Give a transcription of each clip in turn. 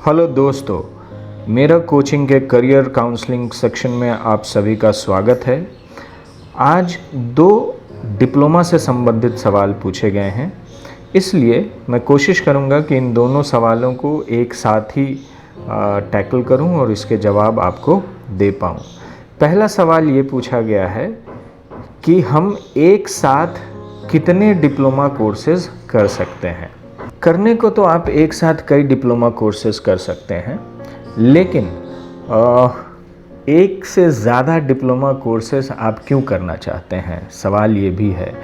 Hello दोस्तों, मेरा coaching के करियर काउंसलिंग सेक्शन में आप सभी का स्वागत है। आज दो डिप्लोमा से संबंधित सवाल पूछे गए हैं, इसलिए मैं कोशिश करूंगा कि इन दोनों सवालों को एक साथ ही टैकल करूं और इसके जवाब आपको दे पाऊं। पहला सवाल ये पूछा गया है कि हम एक साथ कितने डिप्लोमा कोर्सेज कर सकते हैं। करने को तो आप एक साथ कई डिप्लोमा कोर्सेज कर सकते हैं, लेकिन एक से ज़्यादा डिप्लोमा कोर्सेज आप क्यों करना चाहते हैं, सवाल ये भी है।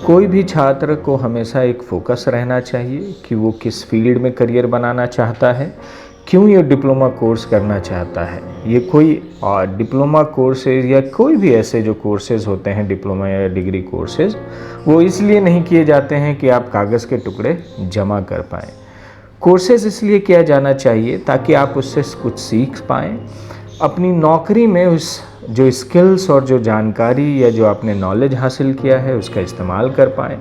कोई भी छात्र को हमेशा एक फोकस रहना चाहिए कि वो किस फील्ड में करियर बनाना चाहता है, क्यों ये डिप्लोमा कोर्स करना चाहता है। ये कोई डिप्लोमा कोर्सेज या कोई भी ऐसे जो कोर्सेज होते हैं, डिप्लोमा या डिग्री कोर्सेज, वो इसलिए नहीं किए जाते हैं कि आप कागज़ के टुकड़े जमा कर पाएँ। कोर्सेज इसलिए किया जाना चाहिए ताकि आप उससे कुछ सीख पाएँ, अपनी नौकरी में उस जो स्किल्स और जो जानकारी या जो आपने नॉलेज हासिल किया है उसका इस्तेमाल कर पाएँ,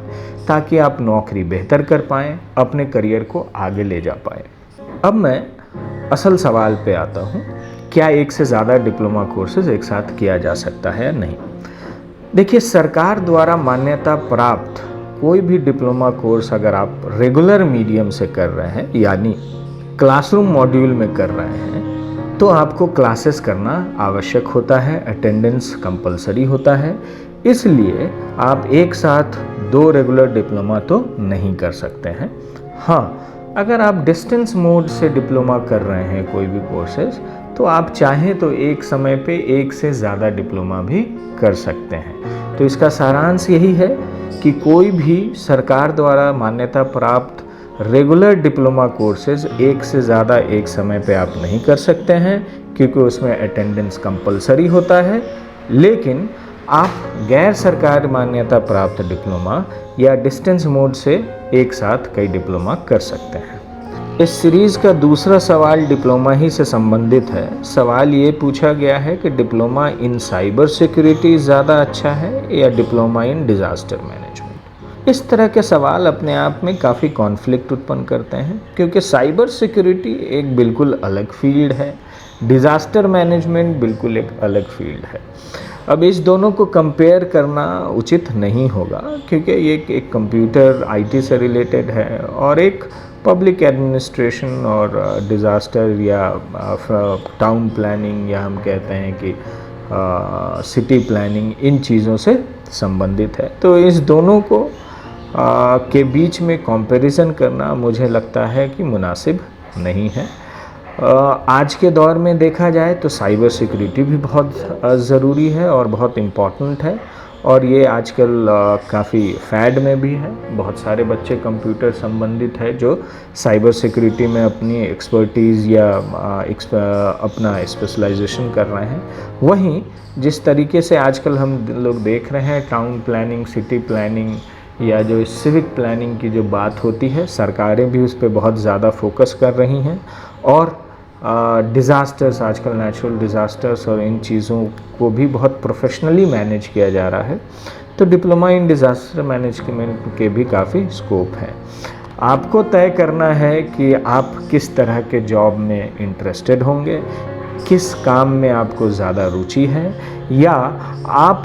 ताकि आप नौकरी बेहतर कर पाएँ, अपने करियर को आगे ले जा पाएँ। अब मैं असल सवाल पे आता हूँ, क्या एक से ज़्यादा डिप्लोमा कोर्सेज एक साथ किया जा सकता है या नहीं। देखिए, सरकार द्वारा मान्यता प्राप्त कोई भी डिप्लोमा कोर्स अगर आप रेगुलर मीडियम से कर रहे हैं, यानी क्लासरूम मॉड्यूल में कर रहे हैं, तो आपको क्लासेस करना आवश्यक होता है, अटेंडेंस कंपलसरी होता है। इसलिए आप एक साथ दो रेगुलर डिप्लोमा तो नहीं कर सकते हैं। हाँ, अगर आप डिस्टेंस मोड से डिप्लोमा कर रहे हैं कोई भी कोर्सेज, तो आप चाहें तो एक समय पे एक से ज़्यादा डिप्लोमा भी कर सकते हैं। तो इसका सारांश यही है कि कोई भी सरकार द्वारा मान्यता प्राप्त रेगुलर डिप्लोमा कोर्सेज एक से ज़्यादा एक समय पे आप नहीं कर सकते हैं, क्योंकि उसमें अटेंडेंस कंपलसरी होता है। लेकिन आप गैर सरकार मान्यता प्राप्त डिप्लोमा या डिस्टेंस मोड से एक साथ कई डिप्लोमा कर सकते हैं। इस सीरीज़ का दूसरा सवाल डिप्लोमा ही से संबंधित है। सवाल ये पूछा गया है कि डिप्लोमा इन साइबर सिक्योरिटी ज़्यादा अच्छा है या डिप्लोमा इन डिज़ास्टर मैनेजमेंट। इस तरह के सवाल अपने आप में काफ़ी कॉन्फ्लिक्ट उत्पन्न करते हैं, क्योंकि साइबर सिक्योरिटी एक बिल्कुल अलग फील्ड है, डिज़ास्टर मैनेजमेंट बिल्कुल एक अलग फील्ड है। अब इस दोनों को कंपेयर करना उचित नहीं होगा, क्योंकि ये एक कंप्यूटर आईटी से रिलेटेड है और एक पब्लिक एडमिनिस्ट्रेशन और डिज़ास्टर या टाउन प्लानिंग, या हम कहते हैं कि सिटी प्लानिंग, इन चीज़ों से संबंधित है। तो इस दोनों को के बीच में कंपैरिजन करना मुझे लगता है कि मुनासिब नहीं है। आज के दौर में देखा जाए तो साइबर सिक्योरिटी भी बहुत ज़रूरी है और बहुत इम्पॉर्टेंट है, और ये आजकल काफ़ी फैड में भी है। बहुत सारे बच्चे कंप्यूटर संबंधित है जो साइबर सिक्योरिटी में अपनी एक्सपर्टीज़ या अपना स्पेशलाइजेशन कर रहे हैं। वहीं जिस तरीके से आजकल हम लोग देख रहे हैं, टाउन प्लानिंग, सिटी प्लानिंग या जो सिविक प्लानिंग की जो बात होती है, सरकारें भी उस पर बहुत ज़्यादा फोकस कर रही हैं। और डिज़ास्टर्स, आजकल नेचुरल डिज़ास्टर्स और इन चीज़ों को भी बहुत प्रोफेशनली मैनेज किया जा रहा है। तो डिप्लोमा इन डिज़ास्टर मैनेजमेंट के भी काफ़ी स्कोप है। आपको तय करना है कि आप किस तरह के जॉब में इंटरेस्टेड होंगे, किस काम में आपको ज़्यादा रुचि है, या आप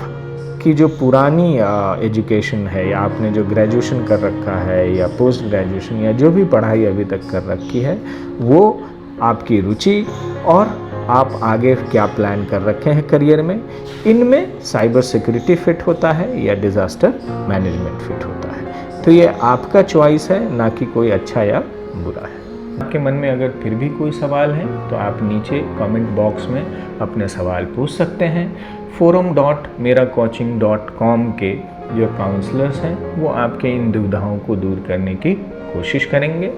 की जो पुरानी एजुकेशन है, या आपने जो ग्रेजुएशन कर रखा है या पोस्ट ग्रेजुएशन या जो भी पढ़ाई अभी तक कर रखी है, वो आपकी रुचि और आप आगे क्या प्लान कर रखे हैं करियर में, इनमें साइबर सिक्योरिटी फिट होता है या डिज़ास्टर मैनेजमेंट फिट होता है। तो ये आपका चॉइस है, ना कि कोई अच्छा या बुरा है। आपके मन में अगर फिर भी कोई सवाल है तो आप नीचे कमेंट बॉक्स में अपने सवाल पूछ सकते हैं। forum.meracoaching.com के जो काउंसलर्स हैं वो आपके इन दुविधाओं को दूर करने की कोशिश करेंगे।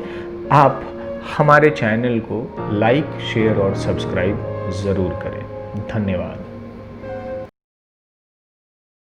आप हमारे चैनल को लाइक, शेयर और सब्सक्राइब ज़रूर करें। धन्यवाद।